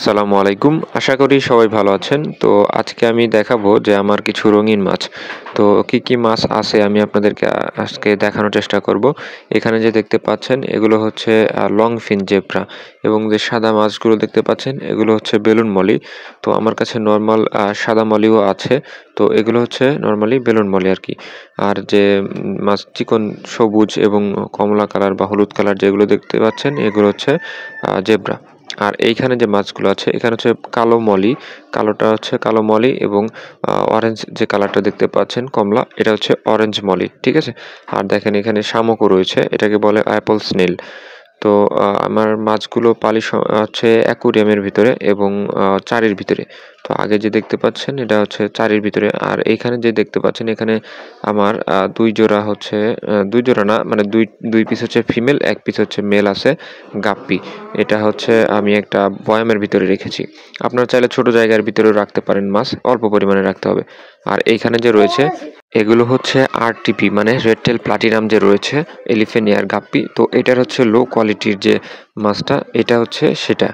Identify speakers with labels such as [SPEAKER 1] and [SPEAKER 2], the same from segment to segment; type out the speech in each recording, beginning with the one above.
[SPEAKER 1] আসসালামু আলাইকুম। আশা করি সবাই ভালো আছেন। তো আজকে আমি দেখাবো যে আমার কিছু রঙিন মাছ। তো কি মাছ আছে আমি আপনাদেরকে আজকে দেখানোর চেষ্টা করব। এখানে যে দেখতে পাচ্ছেন এগুলো হচ্ছে লং ফিন জেব্রা এবং যে সাদা মাছগুলো দেখতে পাচ্ছেন এগুলো হচ্ছে বেলুন মলি। তো আমার কাছে নরমাল সাদা মলিও আছে। তো এগুলো হচ্ছে নরমালি বেলুন মলি আরকি। আর যে মাছ চিকন সবুজ এবং কমলা কালার বা হলুদ কালার যেগুলো দেখতে পাচ্ছেন এগুলো হচ্ছে জেব্রা। আর এইখানে যে মাছগুলো আছে এখানে হচ্ছে কালো মলি, কালোটা হচ্ছে কালো মলি এবং অরেঞ্জ যে কালারটা দেখতে পাচ্ছেন কমলা এটা হচ্ছে অরেঞ্জ মলি, ঠিক আছে? আর দেখেন এখানে শামুকও রয়েছে, এটাকে বলে অ্যাপল স্নেল। তো আমার মাছগুলো পালি হচ্ছে অ্যাকুরিয়ামের ভিতরে এবং চারির ভিতরে। তো আগে যে দেখতে পাচ্ছেন এটা হচ্ছে চারির ভিতরে, আর এইখানে যে দেখতে পাচ্ছেন এখানে আমার ২ জোড়া হচ্ছে ২ জোড়া না মানে ২ পিস হচ্ছে ফিমেল, ১ পিস হচ্ছে মেল আছে গাপ্পি। এটা হচ্ছে আমি একটা বয়ামের ভিতরে রেখেছি। আপনারা চাইলে ছোট জায়গার ভিতরেও রাখতে পারেন, মাছ অল্প পরিমাণে রাখতে হবে। আর এইখানে যে রয়েছে এগুলো হচ্ছে আরটিপি মানে রেড টেল প্লাটিনাম যে রয়েছে এলিফেনিয়ার গাপ্পি। তো এটার হচ্ছে লো কোয়ালিটির যে মাছটা এটা হচ্ছে সেটা।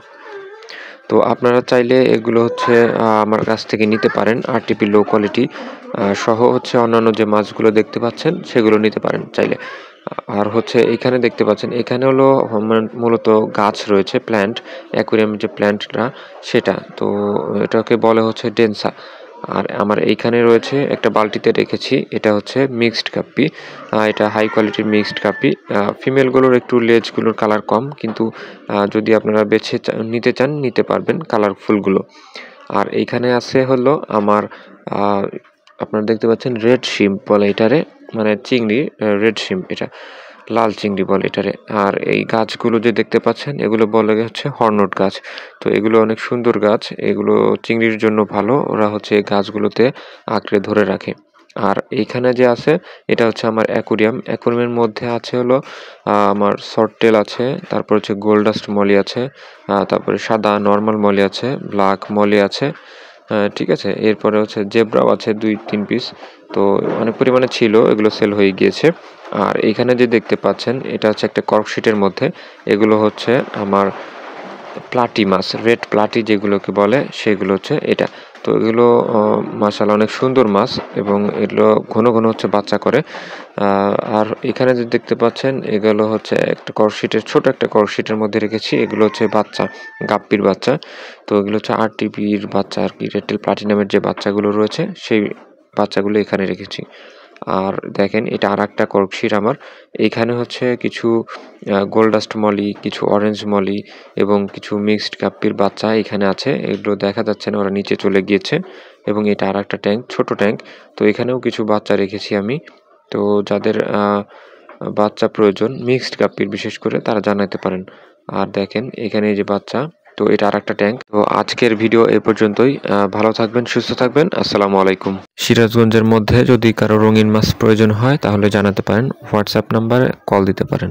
[SPEAKER 1] তো আপনারা চাইলে এগুলো হচ্ছে আমার কাছ থেকে নিতে পারেন, আরটিপি লো কোয়ালিটি সহ হচ্ছে অন্যান্য যে মাছগুলো দেখতে পাচ্ছেন সেগুলো নিতে পারেন চাইলে। আর হচ্ছে এখানে দেখতে পাচ্ছেন এখানে হলো মূলত গাছ রয়েছে, প্ল্যান্ট অ্যাকুরিয়ামের যে প্ল্যান্টটা সেটা। তো এটাকে বলে হচ্ছে ডেনসা। আর আমার এইখানে রয়েছে একটা বালতিতে রেখেছি, এটা হচ্ছে মিক্সড গাপ্পি। এটা হাই কোয়ালিটির মিক্সড গাপ্পি। ফিমেলগুলোর একটু লেজগুলোর কালার কম, কিন্তু যদি আপনারা বেছে নিতে চান নিতে পারবেন কালারফুলগুলো। আর এইখানে আছে হলো আমার আপনারা দেখতে পাচ্ছেন রেড শিম্প বলে এটারে, মানে চিংড়ি, রেড শিম্প এটা লাল চিংড়ি বলে এটারে। আর এই গাছগুলো যে দেখতে পাচ্ছেন এগুলো বলে হচ্ছে হর্নট গাছ। তো এগুলো অনেক সুন্দর গাছ, এগুলো চিংড়ির জন্য ভালো, ওরা হচ্ছে এই গাছগুলোতে আঁকড়ে ধরে রাখে। আর এইখানে যে আছে এটা হচ্ছে আমার অ্যাকুরিয়াম। অ্যাকুরিয়ামের মধ্যে আছে হলো আমার সর্টেল আছে, তারপর হচ্ছে গোল্ডাস্ট মলি আছে, তারপরে সাদা নর্মাল মলি আছে, ব্ল্যাক মলি আছে, ঠিক আছে? এরপরে হচ্ছে জেব্রাও আছে ২-৩ পিস। তো অনেক পরিমাণে ছিল, এগুলো সেল হয়ে গিয়েছে। আর এইখানে যে দেখতে পাচ্ছেন এটা হচ্ছে একটা কর্কশিটের মধ্যে, এগুলো হচ্ছে আমার প্লাটি মাছ, রেড প্লাটি যেগুলোকে বলে সেগুলো হচ্ছে এটা। তো এগুলো মাশাআল্লাহ অনেক সুন্দর মাছ এবং এগুলো ঘন হচ্ছে বাচ্চা করে। আর এখানে যে দেখতে পাচ্ছেন এগুলো হচ্ছে একটা কর্কশিটের, ছোট একটা কর্কশিটের মধ্যে রেখেছি, এগুলো হচ্ছে বাচ্চা, গাপ্পির বাচ্চা। তো এগুলো হচ্ছে আরটিপির বাচ্চা আরকি, রেড টেল প্লাটিনামের যে বাচ্চাগুলো রয়েছে সেই বাচ্চাগুলো এখানে রেখেছি। আর দেখেন এটা আরেকটা কর্কশিট আমার। এইখানে হচ্ছে কিছু গোল্ডাস্ট মলি, কিছু অরেঞ্জ মলি এবং কিছু মিক্সড গাপ্পির বাচ্চা এখানে আছে। এগুলো দেখা যাচ্ছে না, ওরা নিচে চলে গিয়েছে। এবং এটা আরেকটা ট্যাঙ্ক, ছোট ট্যাঙ্ক। তো এখানেও কিছু বাচ্চা রেখেছি আমি। তো যাদের বাচ্চা প্রয়োজন মিক্সড গাপ্পির বিশেষ করে তারা জানাতে পারেন। আর দেখেন এখানে এই যে বাচ্চা, তো এটা আরেকটা ট্যাঙ্ক। তো আজকের ভিডিও এ পর্যন্তই। ভালো থাকবেন, সুস্থ থাকবেন। আসসালামু আলাইকুম। সিরাজগঞ্জের মধ্যে যদি কারো রঙিন মাছ প্রয়োজন হয় তাহলে জানাতে পারেন, হোয়াটসঅ্যাপ নাম্বারে কল দিতে পারেন।